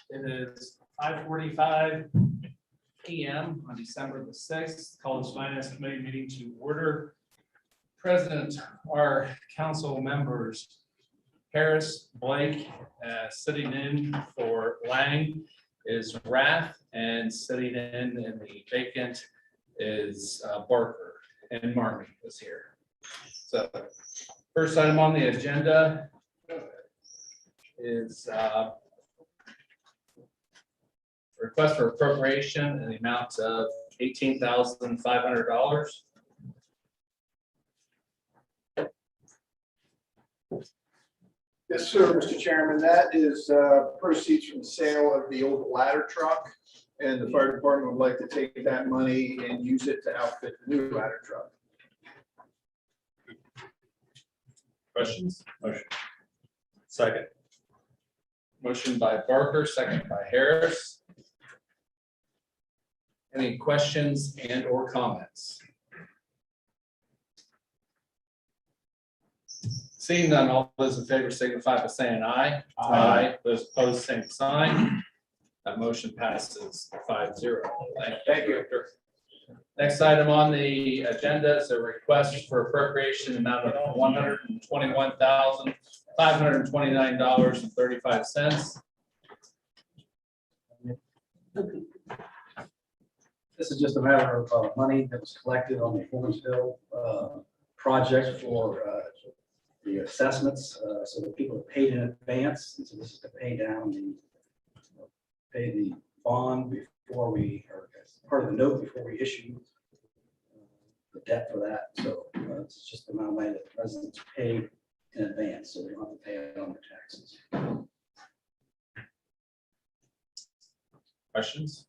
It is 5:45 p.m. on December the 6th. College Finance Committee meeting to order. President, our council members, Harris, Blake, sitting in for Lang is Rath, and sitting in the vacant is Barker, and Marmy is here. So first item on the agenda is request for appropriation in the amount of $18,500. Yes, sir, Mr. Chairman. That is proceeds from the sale of the old ladder truck. And the fire department would like to take that money and use it to outfit the new ladder truck. Questions? Motion. Second. Motion by Barker, second by Harris. Any questions and or comments? Seeing none, all those in favor signify by saying aye. Aye. Those opposed, same sign. That motion passes 5-0. Thank you, Director. Next item on the agenda is a request for appropriation amount of $121,529.35. This is just a matter of money that was collected on the Hornsville project for the assessments, so that people are paid in advance. And so this is to pay down pay the bond before we, or as part of the note before we issue the debt for that. So it's just the amount of money that the residents pay in advance, so they don't have to pay it on their taxes. Questions?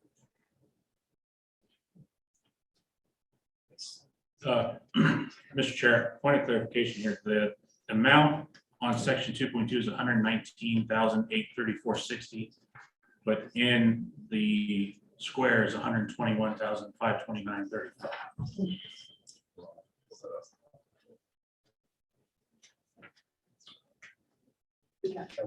Mr. Chair, point of clarification here. The amount on section 2.2 is $119,834.60, but in the square is $121,529.35. Okay,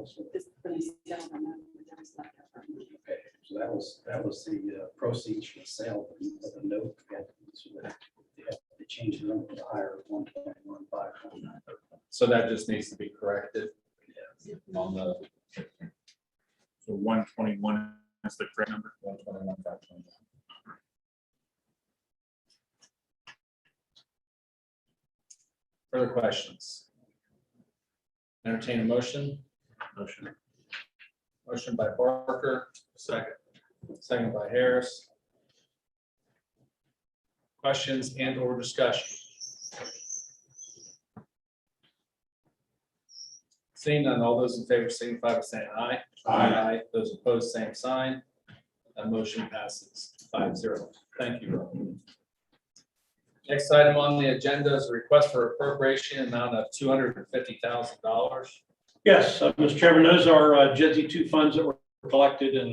so that was the proceeds from the sale of the note. They changed the number to higher 121,529. So that just needs to be corrected on the So 121 is the correct number. 121,529. Further questions? Entertain a motion. Motion. Motion by Barker, second. Second by Harris. Questions and or discussion? Seeing none, all those in favor signify by saying aye. Aye. Those opposed, same sign. That motion passes 5-0. Thank you, Rob. Next item on the agenda is a request for appropriation amount of $250,000. Yes, Mr. Chairman, those are Gen Z 2 funds that were collected and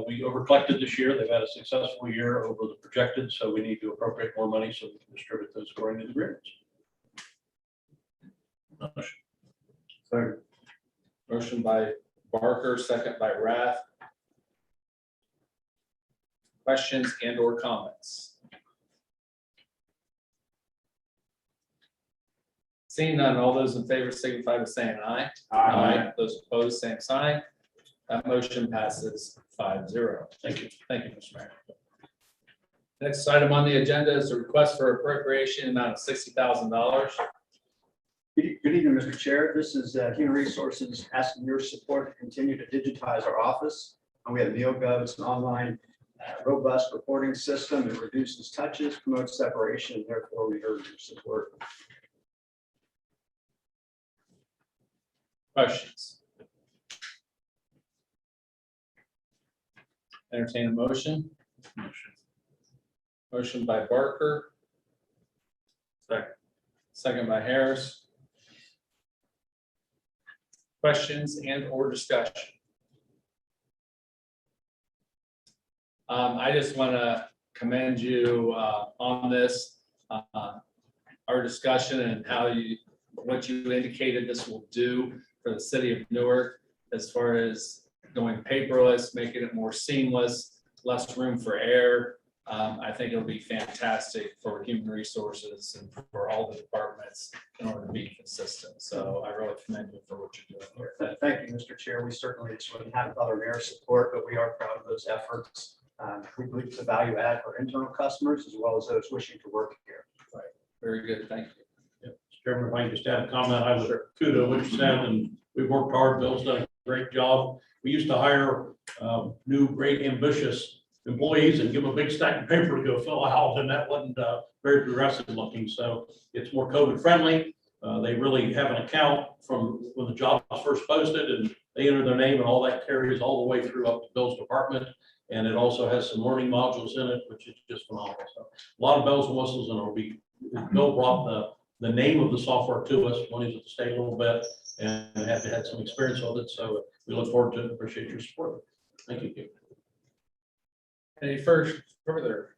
we over collected this year. They've had a successful year over the projected, so we need to appropriate more money so we can distribute those according to the agreements. Motion. Third. Motion by Barker, second by Rath. Questions and or comments? Seeing none, all those in favor signify by saying aye. Aye. Those opposed, same sign. That motion passes 5-0. Thank you. Thank you, Mr. Mayor. Next item on the agenda is a request for appropriation amount of $60,000. Good evening, Mr. Chair. This is Human Resources asking your support to continue to digitize our office. And we have NeoGov. It's an online robust reporting system. It reduces touches, promotes separation, and therefore we urge your support. Questions? Entertain a motion. Motion. Motion by Barker. Second. Second by Harris. Questions and or discussion? I just want to commend you on this, our discussion and what you indicated this will do for the city of Newark as far as going paperless, making it more seamless, less room for error. I think it'll be fantastic for human resources and for all the departments in order to be consistent. So I really commend you for what you're doing here. Thank you, Mr. Chair. We certainly wouldn't have other mayor support, but we are proud of those efforts. We believe it's a value add for internal customers as well as those wishing to work here. Very good, thank you. Mr. Chairman, if I can just add a comment, I would kudo what you said, and we've worked hard. Bill's done a great job. We used to hire new, great, ambitious employees and give them a big stack of paper to go fill out, and that wasn't very progressive looking. So it's more COVID friendly. They really have an account from when the job was first posted, and they enter their name, and all that carries all the way through up to Bill's department. And it also has some learning modules in it, which is just phenomenal. So a lot of bells and whistles, and it'll be, Bill brought the name of the software to us when he was at the state a little bit, and had some experience with it. So we look forward to it. Appreciate your support. Thank you. Any further,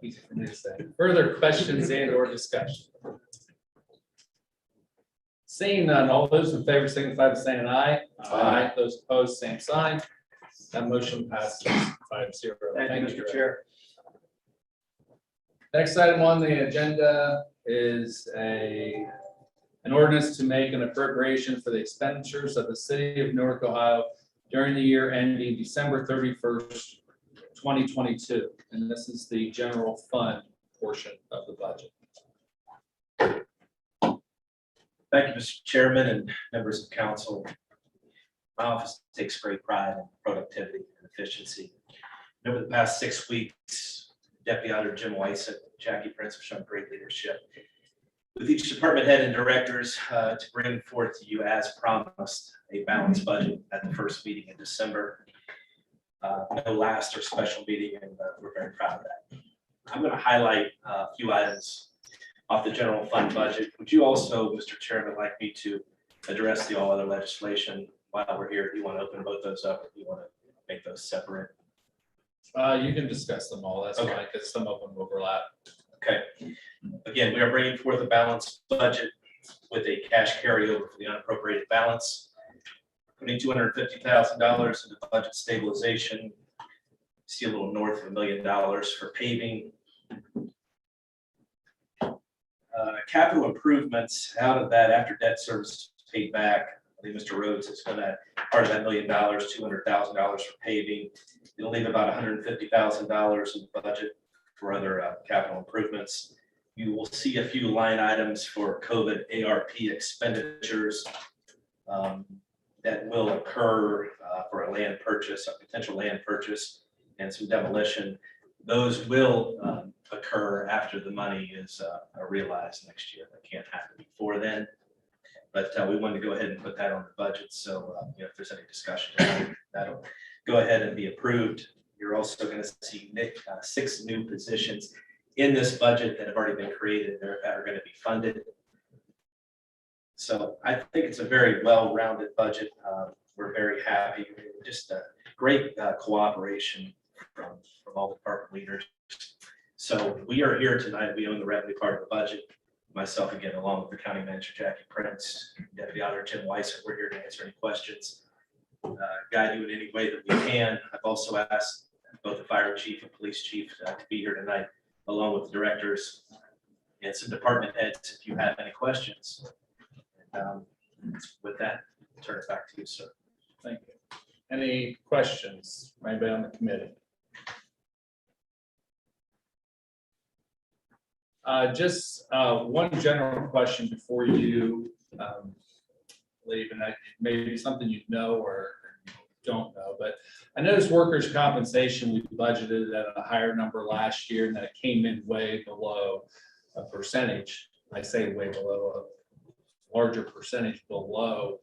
easy for me to say, further questions and or discussion? Seeing none, all those in favor signify by saying aye. Aye. Those opposed, same sign. That motion passes 5-0. Thank you, Mr. Chair. Next item on the agenda is an ordinance to make an appropriation for the expenditures of the city of Newark, Ohio during the year ending December 31st, 2022. And this is the general fund portion of the budget. Thank you, Mr. Chairman and members of council. My office takes great pride in productivity and efficiency. Over the past 6 weeks, Deputy Auditor Jim Weiss and Jackie Prince have shown great leadership with each department head and directors to bring forth to you, as promised, a balanced budget at the first meeting in December. No last or special meeting, and we're very proud of that. I'm going to highlight a few items off the general fund budget. Would you also, Mr. Chairman, like me to address the all other legislation while we're here? Do you want to open both those up, or do you want to make those separate? You can discuss them all. That's Okay. fine, because some of them overlap. Okay. Again, we are bringing forth a balanced budget with a cash carryover for the unappropriated balance, putting $250,000 into budget stabilization. See a little north of $1 million for paving. Capital improvements out of that after debt service paid back. I think Mr. Rhodes is going to part of that $1 million, $200,000 for paving. It'll leave about $150,000 in the budget for other capital improvements. You will see a few line items for COVID ARP expenditures that will occur for a land purchase, a potential land purchase, and some demolition. Those will occur after the money is realized next year. That can't happen before then. But we wanted to go ahead and put that on the budget. So if there's any discussion, that'll go ahead and be approved. You're also going to see 6 new positions in this budget that have already been created that are going to be funded. So I think it's a very well-rounded budget. We're very happy. Just a great cooperation from all the department leaders. So we are here tonight. We own the revenue part of the budget. Myself, again, along with the county manager, Jackie Prince, Deputy Auditor Jim Weiss, we're here to answer any questions, guide you in any way that we can. I've also asked both the fire chief and police chief to be here tonight, along with the directors and some department heads, if you have any questions. With that, I'll turn it back to you, sir. Thank you. Any questions, anybody on the committee? Just one general question before you leave, and that may be something you know or don't know, but I noticed workers' compensation, we budgeted at a higher number last year, and that it came in way below a percentage. I say way below, a larger percentage below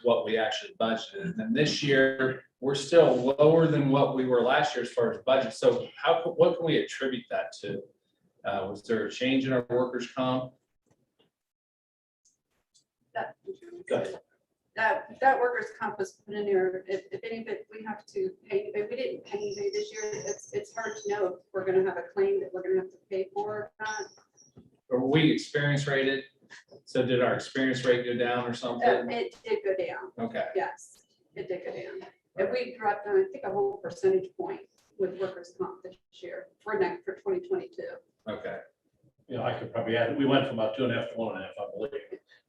what we actually budgeted. And this year, we're still lower than what we were last year as far as budget. So what can we attribute that to? Was there a change in our workers' comp? Go ahead. That workers' comp was put in there. If any of it we have to pay, if we didn't pay anything this year, it's hard to know if we're gonna have a claim that we're gonna have to pay for or not. Or we experience rated? So did our experience rate go down or something? It did go down, Okay. yes. it did go down. And we dropped down, I think, a whole percentage point with workers' comp this year for 2022. Okay. You know, I could probably add, we went from about 2.5 to 1.5, I believe.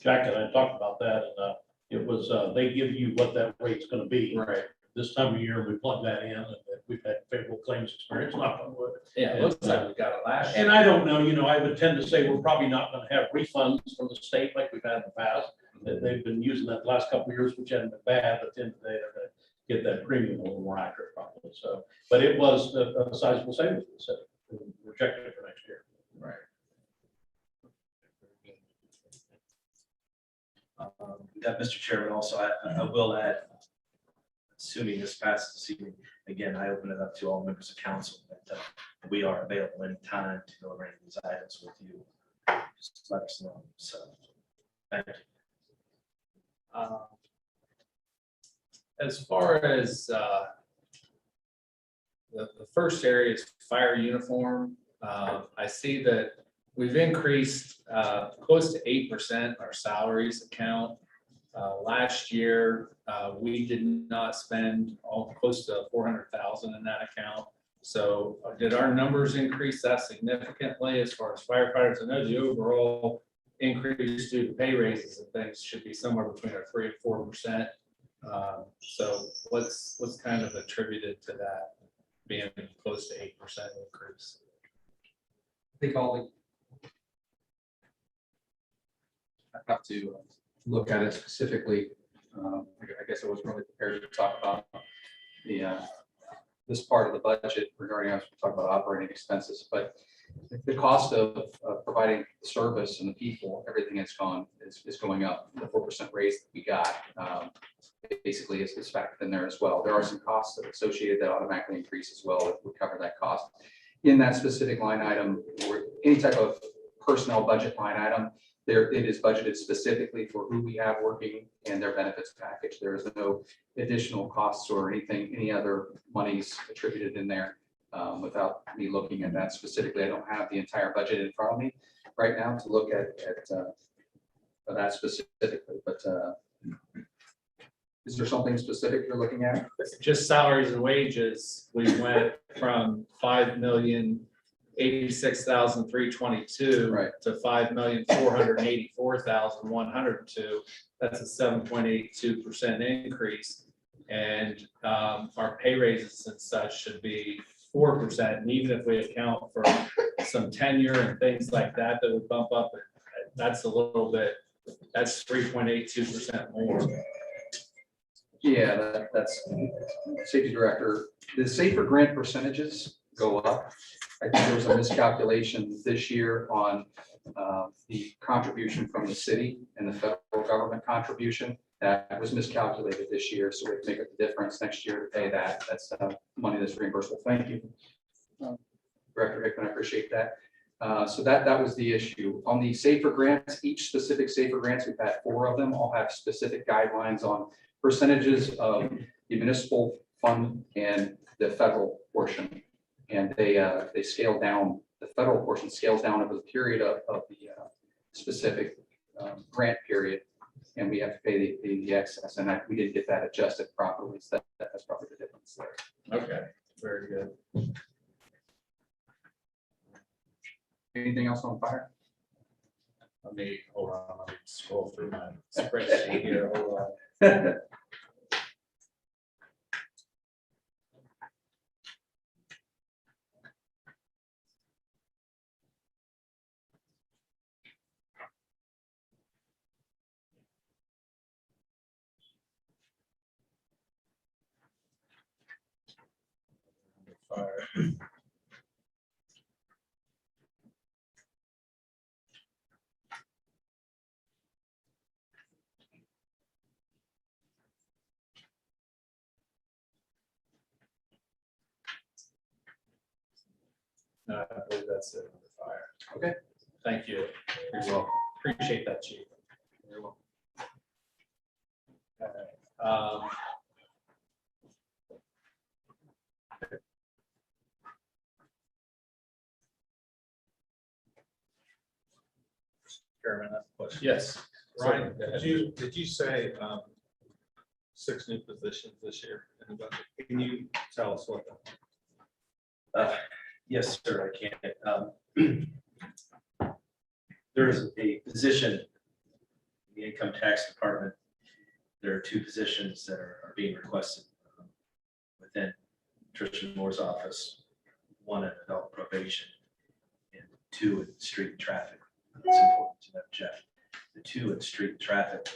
Jack and I talked about that, and it was, they give you what that rate's gonna be. Right. This time of year, we plug that in, and we've had favorable claims experience, knock on wood. Yeah, it looks like we got it last year. And I don't know, you know, I would tend to say we're probably not gonna have refunds from the state like we've had in the past. That they've been using that the last couple of years, which hasn't been bad, but then they get that premium a little more accurate probably. So, but it was a sizable savings, so we're checking it for next year. Right. Yeah, Mr. Chairman, also, I will add, assuming this passes this evening, again, I open it up to all members of council, that we are available anytime to go over any of these items with you. Just let us know. So, thank you. As far as the first area is fire uniform, I see that we've increased close to 8% our salaries account. Last year, we did not spend close to 400,000 in that account. So did our numbers increase that significantly as far as firefighters? I know the overall increase due to pay raises and things should be somewhere between our 3% and 4%. So what's kind of attributed to that being close to 8% increase? I think I have to look at it specifically. I guess I was really prepared to talk about this part of the budget regarding, I was talking about operating expenses, but the cost of providing the service and the people, everything is going up. The 4% raise that we got basically is factored in there as well. There are some costs that are associated that automatically increase as well. We cover that cost in that specific line item, or any type of personnel budget line item. There, it is budgeted specifically for who we have working and their benefits package. There is no additional costs or anything, any other monies attributed in there. Without me looking at that specifically, I don't have the entire budget in front of me right now to look at that specifically, but is there something specific you're looking at? Just salaries and wages, we went from 5,086,322 Right. to 5,484,102. That's a 7.82% increase. And our pay raises and such should be 4%. And even if we account for some tenure and things like that, that would bump up, that's a little bit, that's 3.82% more. Yeah, that's safety director. The safer grant percentages go up. I think there was a miscalculation this year on the contribution from the city and the federal government contribution. That was miscalculated this year, so we have to make up the difference next year to pay that. That's money that's reimbursable. Thank you, Director Hickman. I appreciate that. So that was the issue. On the safer grants, each specific safer grants, we've had 4 of them, all have specific guidelines on percentages of the municipal fund and the federal portion. And they scale down, the federal portion scales down over the period of the specific grant period. And we have to pay the excess, and we didn't get that adjusted properly. So that's probably the difference there. Okay, very good. Anything else on fire? Let me, hold on, let me scroll through my spreadsheet here. Hold on. Fire. No, I believe that's it on the fire. Okay. Thank you. You're welcome. Appreciate that, Chief. You're welcome. Okay. Chairman, that's a question. Yes. Ryan, did you say 6 new positions this year in the budget. Can you tell us what? Yes, sir, I can. There is a position in the income tax department. There are 2 positions that are being requested within Tricia Moore's office, 1 in adult probation and 2 in street and traffic. It's important to know, Jeff, the 2 in street and traffic,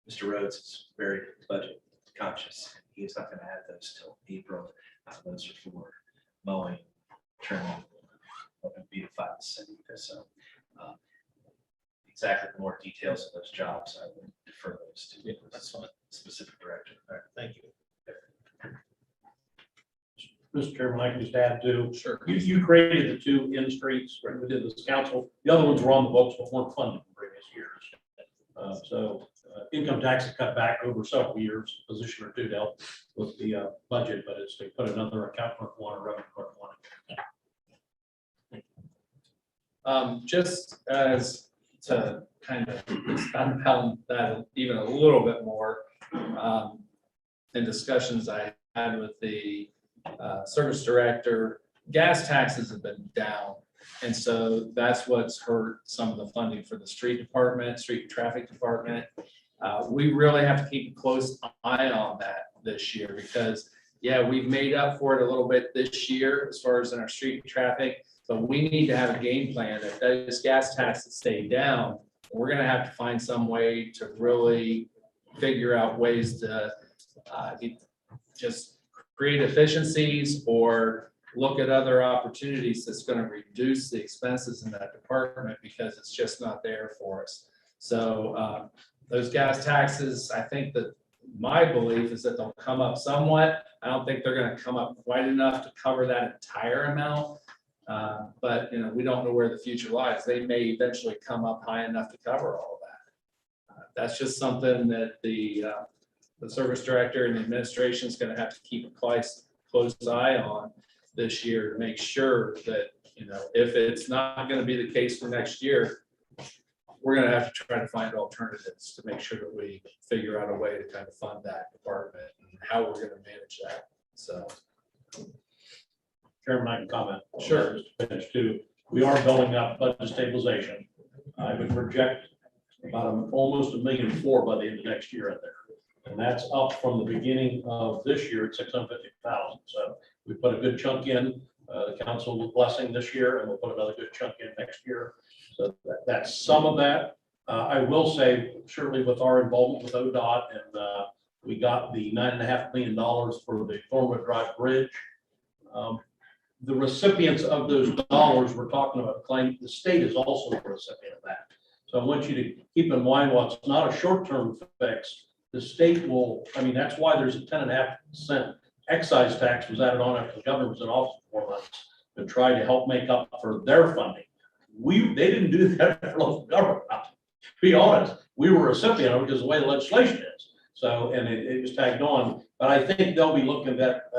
Mr. Rhodes is very budget conscious. He is not going to add those till April. Those are for mowing, trimming, be the 5 to 7. So exactly the more details of those jobs, I would defer those to the specific director. All right, thank you. Mr. Chairman, I can just add to, Sure. you created the 2 in streets within this council. The other ones were on the books but weren't funded in previous years. So income tax is cut back over several years, position or 2 to help with the budget, but it's to put another account clerk 1 or revenue clerk 1. Just as to kind of expand upon that even a little bit more, in discussions I had with the service director, gas taxes have been down. And so that's what's hurt some of the funding for the street department, street and traffic department. We really have to keep a close eye on that this year because, yeah, we've made up for it a little bit this year as far as in our street traffic, but we need to have a game plan. If those gas taxes stay down, we're gonna have to find some way to really figure out ways to just create efficiencies or look at other opportunities that's going to reduce the expenses in that department because it's just not there for us. So those gas taxes, I think that my belief is that they'll come up somewhat. I don't think they're going to come up quite enough to cover that entire amount. But you know, we don't know where the future lies. They may eventually come up high enough to cover all of that. That's just something that the service director and the administration is going to have to keep a close eye on this year to make sure that, you know, if it's not going to be the case for next year, we're going to have to try to find alternatives to make sure that we figure out a way to kind of fund that department and how we're going to manage that. So. Chairman, I can comment. Sure. Just to finish too. We are building up budget stabilization. I would project about almost $1.4 million by the end of next year in there. And that's up from the beginning of this year at 650,000. So we put a good chunk in, the council with blessing this year, and we'll put another good chunk in next year. So that's some of that. I will say, certainly with our involvement with ODOT, and we got the $9.5 million for the Thornwood Drive Bridge. The recipients of those dollars we're talking about claim, the state is also a recipient of that. So I want you to keep in mind, while it's not a short-term fix, the state will, I mean, that's why there's a 10.5% excise tax was added on after the governor was in office for 4 months to try to help make up for their funding. They didn't do that for local government. To be honest, we were a recipient of it because the way the legislation is. So, and it was tagged on, but I think they'll be looking at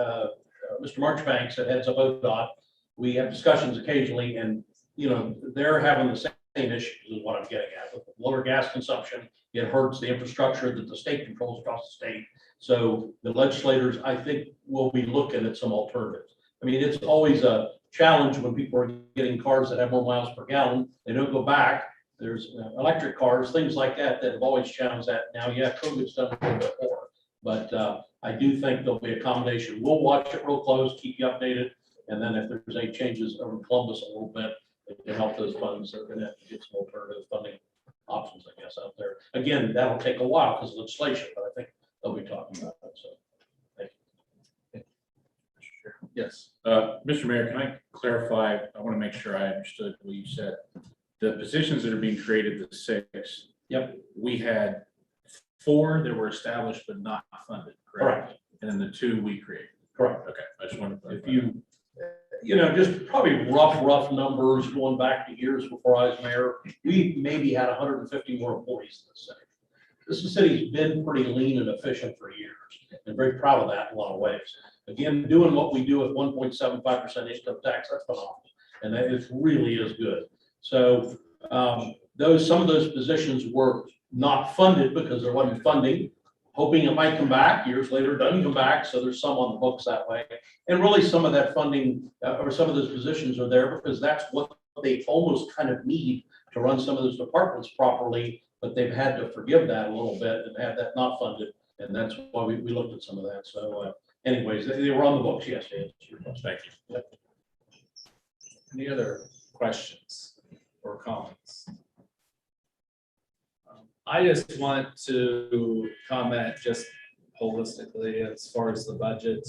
Mr. Marchbanks that heads up ODOT. We have discussions occasionally, and you know, they're having the same issues is what I'm getting at. With lower gas consumption, it hurts the infrastructure that the state controls across the state. So the legislators, I think, will be looking at some alternatives. I mean, it's always a challenge when people are getting cars that have more miles per gallon. They don't go back. There's electric cars, things like that, that have always challenged that. Now, yeah, COVID's done a little bit more, but I do think there'll be a combination. We'll watch it real close, keep you updated. And then if there's any changes over Columbus a little bit, it can help those funds. They're going to have to get some alternative funding options, I guess, out there. Again, that'll take a while because of legislation, but I think they'll be talking about it. So, thank you. Yes. Mr. Mayor, can I clarify? I want to make sure I understood what you said. The positions that are being created, the 6. Yep. We had 4 that were established but not funded, correct? Correct. And then the 2 we created. Correct. Okay, I just wanted to If clarify. you know, just probably rough numbers going back to years before I was mayor, we maybe had 150 more employees in the city. This city's been pretty lean and efficient for years, and very proud of that in a lot of ways. Again, doing what we do with 1.75% income tax, that's phenomenal, and that it really is good. So some of those positions were not funded because there wasn't funding. hoping it might come back. Years later, it doesn't come back, so there's some on the books that way. And really, some of that funding, or some of those positions are there because that's what they almost kind of need to run some of those departments properly, but they've had to forgive that a little bit and have that not funded, and that's why we looked at some of that. So anyways, they were on the books, yes. To answer your question. Thank you. Yep. Any other questions or comments? I just want to comment just holistically as far as the budget.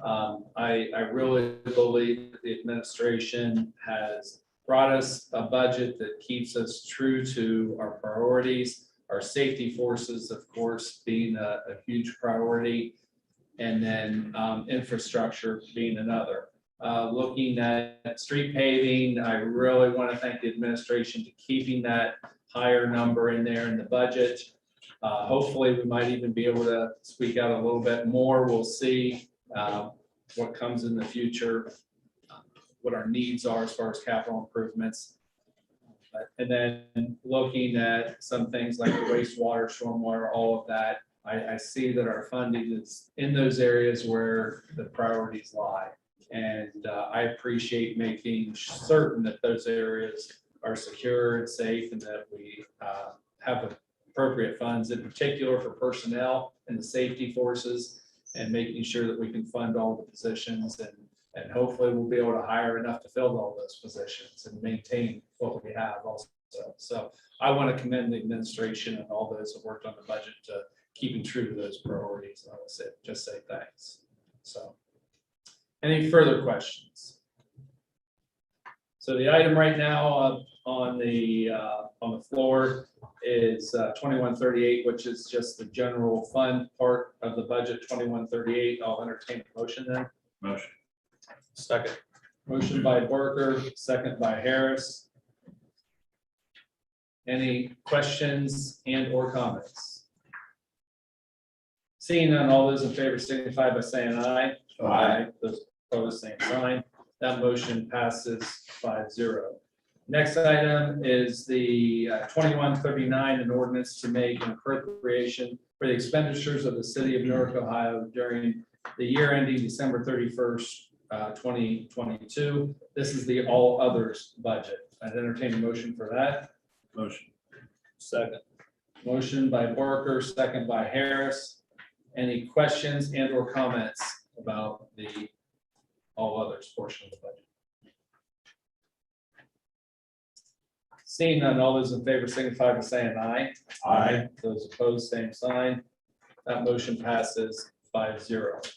I really believe that the administration has brought us a budget that keeps us true to our priorities, our safety forces, of course, being a huge priority, and then infrastructure being another. Looking at street paving, I really want to thank the administration to keeping that higher number in there in the budget. Hopefully, we might even be able to squeak out a little bit more. We'll see what comes in the future, what our needs are as far as capital improvements. And then looking at some things like the wastewater, stormwater, all of that, I see that our funding is in those areas where the priorities lie. And I appreciate making certain that those areas are secure and safe and that we have appropriate funds, in particular for personnel and the safety forces, and making sure that we can fund all the positions, and hopefully we'll be able to hire enough to fill all those positions and maintain what we have also. So I want to commend the administration and all those that worked on the budget to keeping true to those priorities. And I will just say thanks. So any further questions? So the item right now on the floor is 2138, which is just the general fund part of the budget. 2138. I'll entertain a motion then. Motion. Second. Motion by Barker, second by Harris. Any questions and or comments? Seeing none, all those in favor signify by saying aye. Aye. Those opposed, same sign. That motion passes 5-0. Next item is the 2139, an ordinance to make an appropriation for the expenditures of the city of Newark, Ohio during the year ending December 31st, 2022. This is the all others budget. I'd entertain a motion for that. Motion. Second. Motion by Barker, second by Harris. Any questions and or comments about the all others portion of the budget? Seeing none, all those in favor signify by saying aye. Aye. Those opposed, same sign. That motion passes 5-0.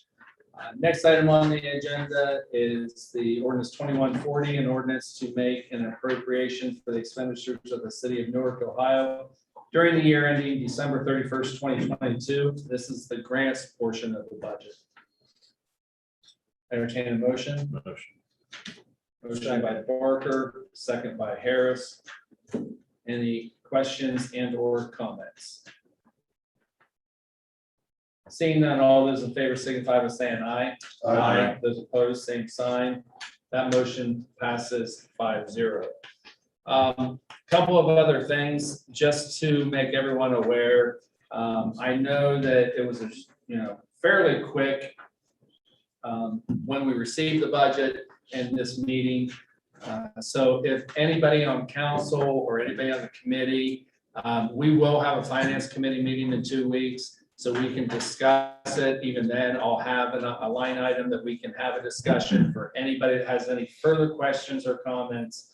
Next item on the agenda is the ordinance 2140, an ordinance to make an appropriation for the expenditures of the city of Newark, Ohio during the year ending December 31st, 2022. This is the grants portion of the budget. Entertain a motion. Motion. Motion by Barker, second by Harris. Any questions and or comments? Seeing none, all those in favor signify by saying aye. Aye. Those opposed, same sign. That motion passes 5-0. Couple of other things, just to make everyone aware. I know that it was a fairly quick when we received the budget in this meeting. So if anybody on council or anybody on the committee, we will have a finance committee meeting in 2 weeks. So we can discuss it. Even then, I'll have a line item that we can have a discussion for anybody that has any further questions or comments.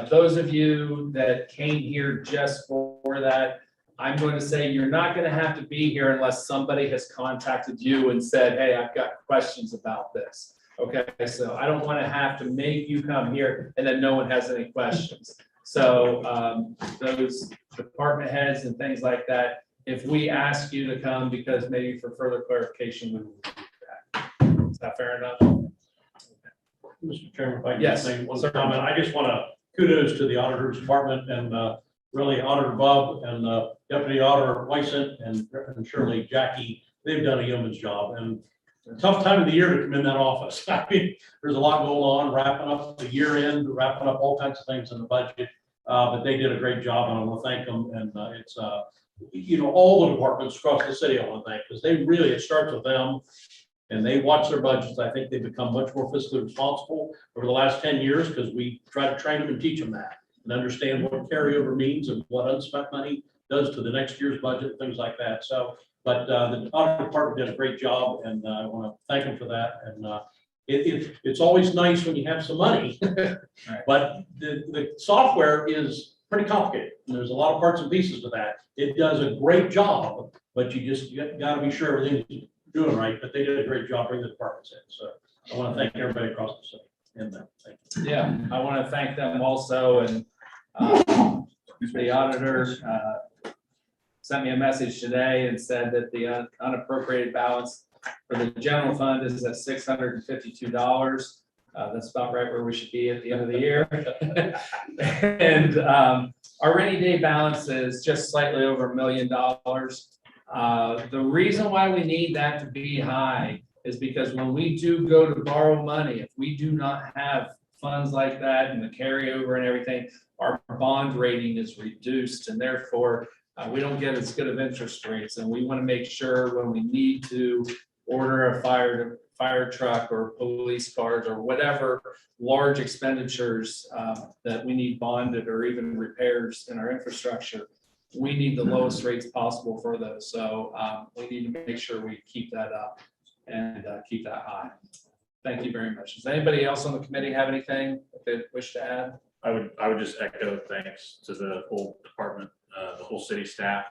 Those of you that came here just for that, I'm going to say you're not going to have to be here unless somebody has contacted you and said, hey, I've got questions about this. Okay, so I don't want to have to make you come here and then no one has any questions. So those department heads and things like that, if we ask you to come because maybe for further clarification, we will do that. Is that fair enough? Mr. Chairman, if I can Yes. just make one comment, I just want to kudos to the auditor's department and really Auditor Bob and Deputy Auditor Wysant and Shirley Jackie. They've done a yeoman's job and a tough time of the year to come in that office. I mean, there's a lot going on, wrapping up the year end, wrapping up all kinds of things in the budget. But they did a great job and I want to thank them. And it's all the departments across the city, I want to thank, because they really, it starts with them. And they watch their budgets. I think they've become much more fiscally responsible over the last 10 years because we try to train them and teach them that and understand what carryover means and what unspent money does to the next year's budget, things like that. So, but the audit department did a great job, and I want to thank them for that. And it's always nice when you have some money, but the software is pretty complicated. And there's a lot of parts and pieces to that. It does a great job, but you got to be sure everything's doing right, but they did a great job bringing the departments in. So I want to thank everybody across the city. And thank you. Yeah, I want to thank them also, and the auditor sent me a message today and said that the unappropriated balance for the general fund is at $652. That's about right where we should be at the end of the year. And our rainy day balance is just slightly over $1 million. The reason why we need that to be high is because when we do go to borrow money, if we do not have funds like that and the carryover and everything, our bond rating is reduced, and therefore we don't get as good of interest rates. And we want to make sure when we need to order a fire truck or police cars or whatever large expenditures that we need bonded, or even repairs in our infrastructure, we need the lowest rates possible for those. So we need to make sure we keep that up and keep that high. Thank you very much. Does anybody else on the committee have anything that they wish to add? I would just echo thanks to the whole department, the whole city staff.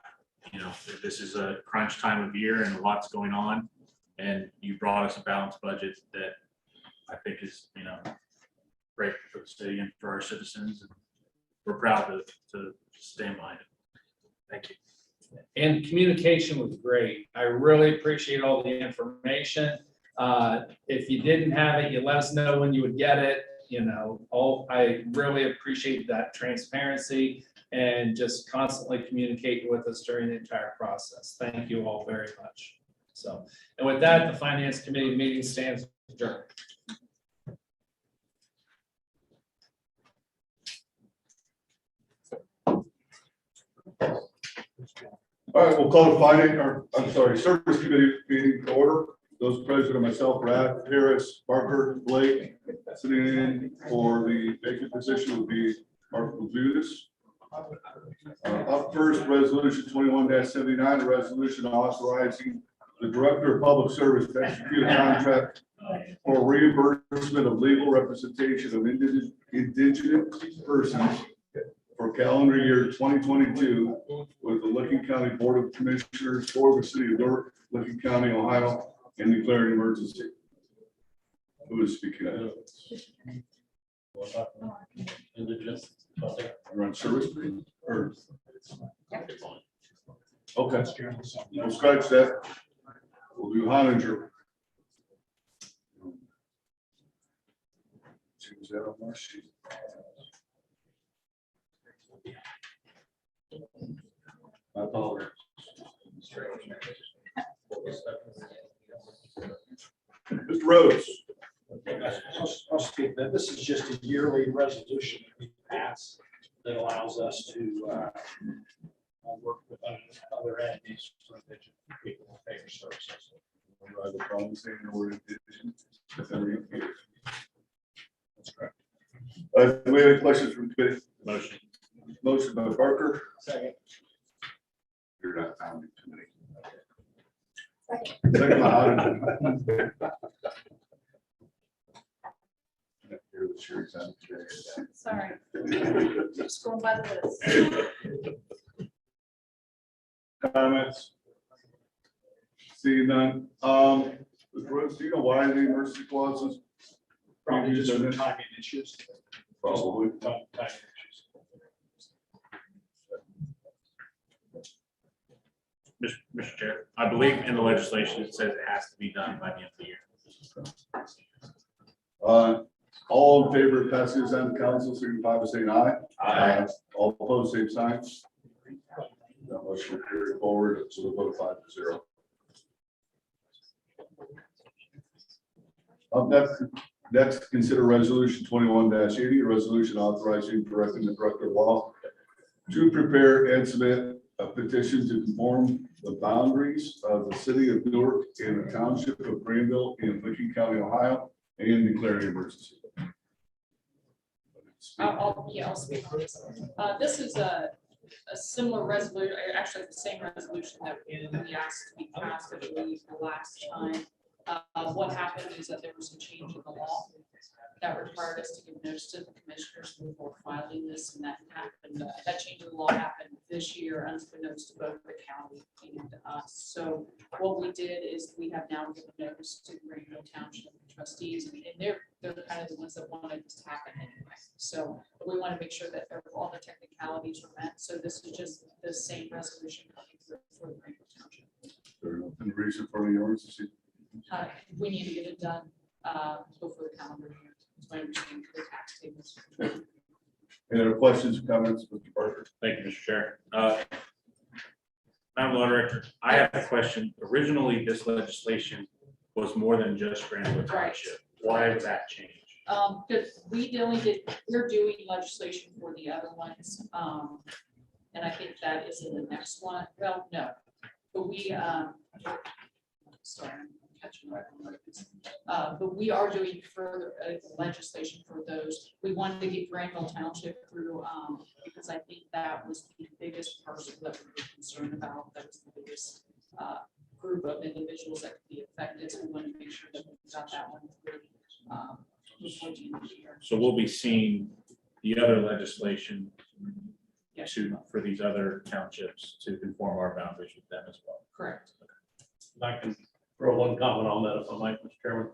You know, this is a crunch time of year and a lot's going on, and you brought us a balanced budget that I think is, great for the city and for our citizens. And we're proud to stand behind it. Thank you. And communication was great. I really appreciate all the information. If you didn't have it, you let us know when you would get it. I really appreciate that transparency and just constantly communicating with us during the entire process. Thank you all very much. So, and with that, the Finance Committee meeting stands adjourned. All right, we'll call the Service Committee meeting to order. Those present are myself, Brad, Harris, Parker, Blake. Sitting in for the vacant position will be Mark Labutus. Up first, Resolution 21-79, a resolution authorizing the Director of Public Service to execute a contract for reimbursement of legal representation of indigent persons for calendar year 2022 with the Licking County Board of Commissioners for the City of Newark, Licking County, Ohio, and declaring an emergency. Who is speaking of? Run service or? Okay, we'll scratch that. We'll do Honinger. Change that on my sheet. I apologize. Mr. Rhodes. I'll speak that. This is just a yearly resolution that we pass that allows us to work with other entities for indigent people who pay for services. That's correct. Do we have any questions from the committee? Motion. Motion by Parker. Second. You're not founding committee. Second by Honinger. You're the chair's on today. Sorry. Just going by the list. Comments? See none. Mr. Rhodes, do you know why the emergency clauses? Probably just for timing issues. Probably. Timing issues. Mr. Chair, I believe in the legislation, it says it has to be done by the end of the year. All in favor of passing this on to council, signify by saying aye. Aye. All opposed, same sign. That motion will carry forward, so we'll vote 5-0. Next, consider resolution 21-80, a resolution authorizing directing the director of law to prepare and submit a petition to conform the boundaries of the city of Newark and the township of Granville in Licking County, Ohio, and declaring emergency. I'll speak on this. This is a similar resolution, actually the same resolution that we asked to be passed, I believe, the last time. What happened is that there was a change in the law that required us to give notice to the commissioners before filing this, and that happened, that change in the law happened this year, unbeknownst to both the county and us. So what we did is we have now given notice to Greenville Township trustees, and they're kind of the ones that wanted this to happen anyway. So but we want to make sure that all the technicalities are met. So this is just the same resolution coming through for the Greenville Township. There's no reason for the emergency. We need to get it done before the calendar year. It's my understanding for the tax tables. Any other questions or comments, Mr. Parker? Thank you, Mr. Chair. Madam Law Director, I have a question. Originally, this legislation was more than just Granville Township. Why did that change? Because we're doing legislation for the other ones. And I think that is in the next one. Well, no, but sorry, I'm catching up on this. But we are doing further legislation for those. We wanted to get Granville Township through because I think that was the biggest parcel that we were concerned about. That was the biggest group of individuals that could be affected. So we wanted to make sure that we got that one through before the end of the year. So we'll be seeing the other legislation Yes, for these other townships to conform our boundaries with them as well. correct. I can throw one comment on that if I might, Mr. Chairman.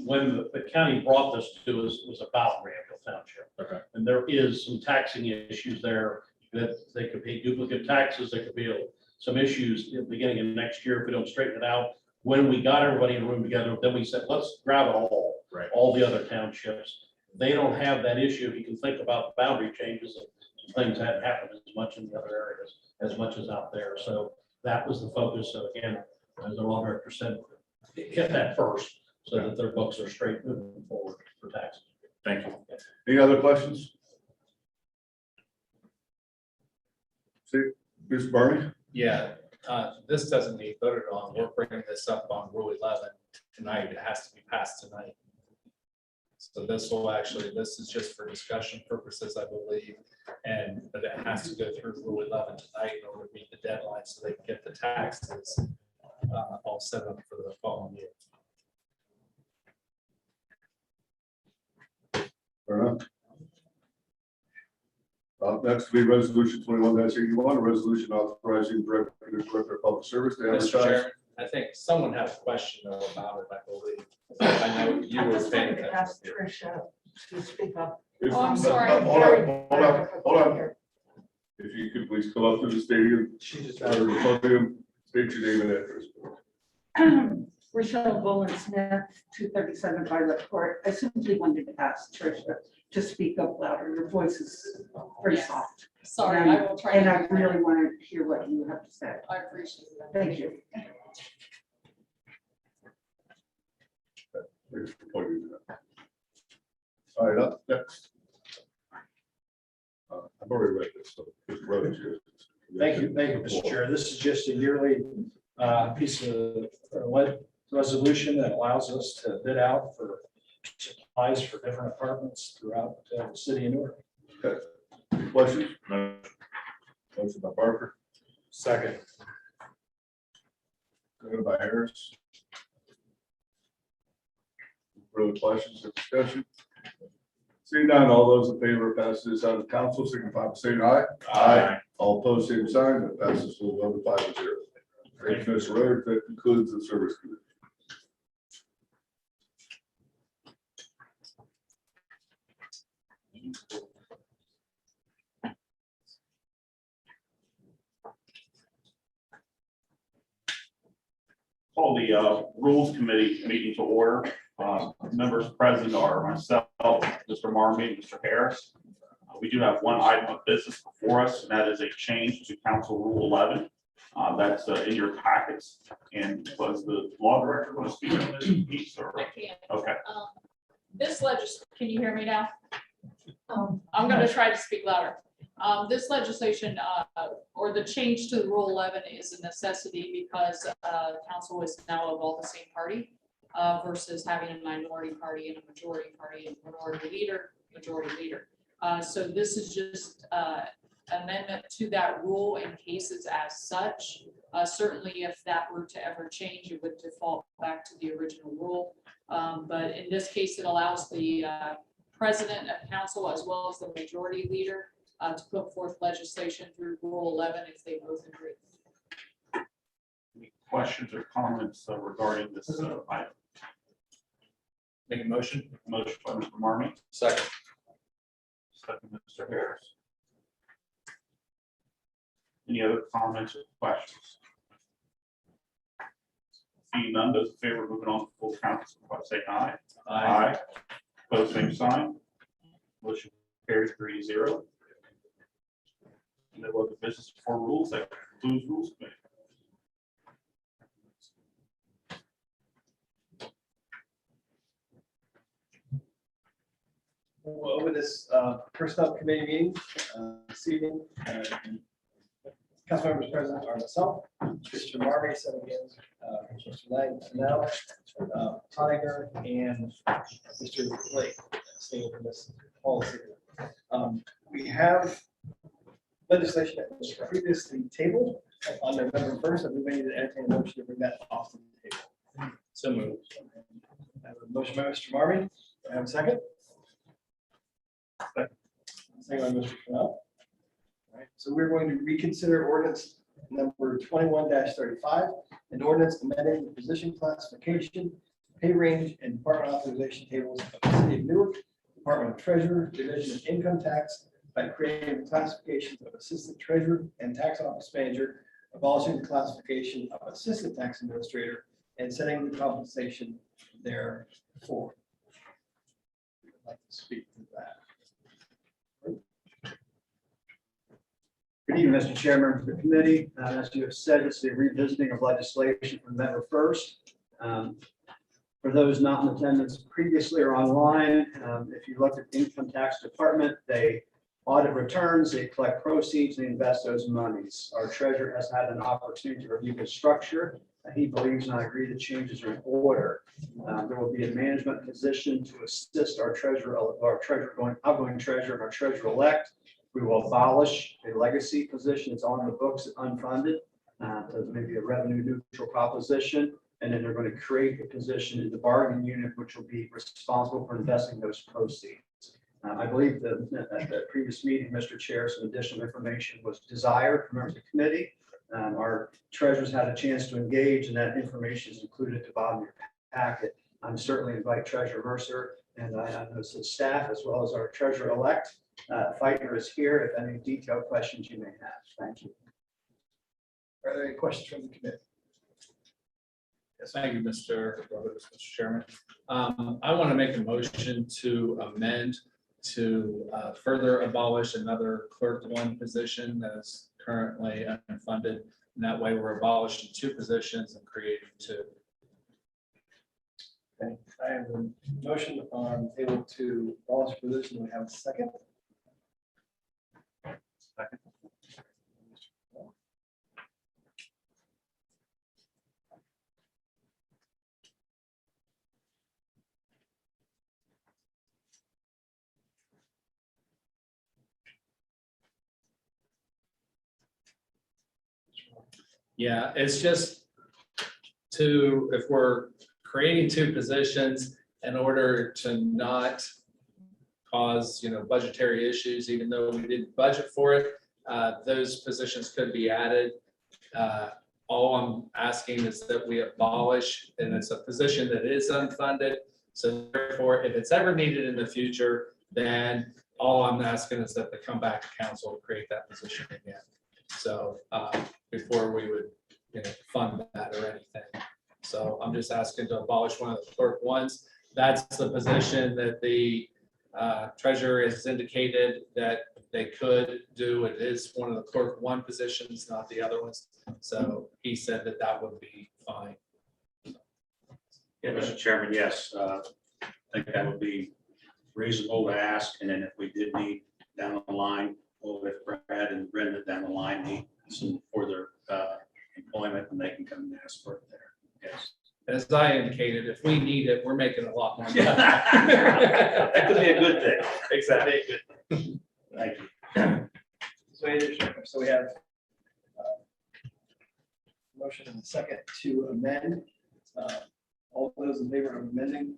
When the county brought this to us, it was about Granville Township. Okay. And there is some taxing issues there that they could pay duplicate taxes. There could be some issues in the beginning of next year if we don't straighten it out. When we got everybody in the room together, then we said, let's grab it all, Right. all the other townships. They don't have that issue. If you can think about boundary changes, things hadn't happened as much in the other areas, as much as out there. So that was the focus. So again, as the law director said, hit that first so that their books are straight moving forward for taxes. Thank you. Any other questions? See, Ms. Barney? Yeah, this doesn't need voted on. We're bringing this up on Rule 11 tonight. It has to be passed tonight. So this is just for discussion purposes, I believe. But it has to go through Rule 11 tonight in order to meet the deadline so they can get the taxes all set up for the following year. Fair enough. Next will be resolution 21-81, a resolution authorizing the director of public service to Mr. advertise. Chairman, I think someone had a question though about it, I believe. I know you were paying attention. Tricia to speak up. If- Oh, I'm sorry. Hold on. If you could please come up to the stadium, She just. or the podium, state your name and address. Rochelle Boland Smith, 237 Violet Court. I simply wanted to ask Tricia to speak up louder. Your voice is very Yes. soft. Sorry, And I will try. And to I do that. really want to hear what you have to say. I appreciate that. Thank you. Thanks for pointing that out. All right, up next. I've already read this, so Mr. Rhodes, you- Thank you, Mr. Chair. This is just a yearly piece of resolution that allows us to bid out for supplies for different apartments throughout the city of Newark. Any questions? Motion by Parker, Second. seconded by Harris. Further questions or discussion? Seeing none, all those in favor of passing this out of council, signify by saying aye. Aye. All opposed, same sign. That passes full vote of 5-0. Thank you, Mr. Rhodes. That concludes the service committee. Call the Rules Committee meeting to order. Members present are myself, Mr. Marmy, and Mr. Harris. We do have one item of business before us, and that is a change to Council Rule 11. That's in your packets. And was the law director going to speak on this piece? Or? I can. Okay. This can you hear me now? I'm going to try to speak louder. This legislation, or the change to Rule 11 is a necessity because council is now of all the same party versus having a minority party and a majority party, and minority leader, majority leader. So this is just amendment to that rule in cases as such. Certainly, if that were to ever change, it would default back to the original rule. But in this case, it allows the president of council as well as the majority leader to put forth legislation through Rule 11 if they both agree. Any questions or comments regarding this item? Make a motion. Motion by Mr. Marmy, Second. second Mr. Harris. Any other comments or questions? Seeing none, those in favor of moving on to full council, say aye. Aye. Pose same sign. Motion carries 3-0. No other business before rules, that concludes rules committee. We'll open this personnel committee meeting this evening. Council members present are myself, Mr. Marmy, sitting in, Mr. Knight, now, Tiger, and Mr. Blake, staying for this policy. We have legislation that was previously tabled on November 1st, and we may need to entertain a motion to bring that off the table. So moved. I have a motion by Mr. Marmy. Do I have a second? Second by Mr. Fennell. All right, so we're going to reconsider ordinance number 21-35, an ordinance amending the position classification, pay range, and department authorization tables of the city of Newark, Department of Treasurer, Division of Income Tax, by creating the classifications of assistant treasurer and tax office manager, abolishing the classification of assistant tax administrator, and setting the compensation therefor. I'd like to speak to that. Good evening, Mr. Chairman of the committee. As you have said, this is a revisiting of legislation from November 1st. For those not in attendance previously or online, if you look at the income tax department, they audit returns, they collect proceeds, and invest those monies. Our treasurer has had an opportunity to review the structure. He believes, and I agree, the changes are in order. There will be a management position to assist our outgoing treasurer, and our treasurer-elect. We will abolish a legacy position. It's on the books, unfunded. So maybe a revenue neutral proposition. And then they're going to create a position in the bargaining unit, which will be responsible for investing those proceeds. I believe that at the previous meeting, Mr. Chair, some additional information was desired from members of the committee. Our treasurers had a chance to engage, and that information is included at the bottom of your packet. I'm certainly invite Treasurer Mercer and I know some staff as well as our treasurer-elect. Feitner is here if any detailed questions you may have. Thank you. Are there any questions from the committee? Yes, thank you, Mr. Roberts, Mr. Chairman. I want to make a motion to amend to further abolish another clerk one position that is currently unfunded. And that way we're abolishing two positions and creating two. Okay, I have a motion on the table to abolish position. We have a second. Second. Yeah, it's just if we're creating two positions in order to not cause, budgetary issues, even though we didn't budget for it, those positions could be added. All I'm asking is that we abolish, and it's a position that is unfunded. So therefore, if it's ever needed in the future, then all I'm asking is that they come back to council to create that position again. So before we would, fund that or anything. So I'm just asking to abolish one of the clerk ones. That's the position that the treasurer has indicated that they could do. It is one of the clerk one positions, not the other ones. So he said that that would be fine. Yeah, Mr. Chairman, yes, I think that would be reasonable to ask, and then if we did need down the line with Brad and Brenda down the line, need some further employment, and they can come and ask for it there. Yes. As I indicated, if we need it, we're making a lot more. money. That could be a good thing. Exactly. Thank you. So we have motion and a second to amend. All those in favor of amending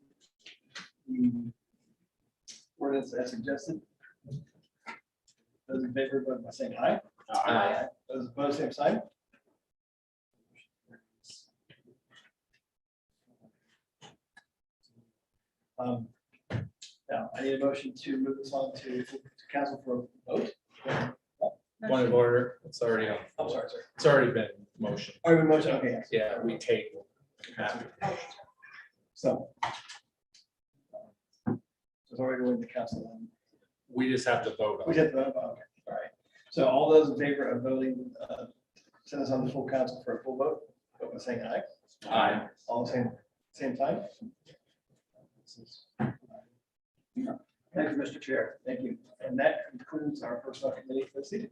the ordinance as suggested? Those in favor, vote by saying aye. Aye. Those opposed, same sign. Now, I need a motion to move this on to council for a vote. Point of order, it's already on. I'm sorry. It's already been motion. Are we motion? Okay, yes. Yeah, we table. So. It's already going to council then. We just have to vote on We it. did vote, okay, all right. So all those in favor of voting, send us on the full council for a full vote, vote by saying aye. Aye. All the same time? Thank you, Mr. Chair. Thank you. And that concludes our personnel committee for this evening.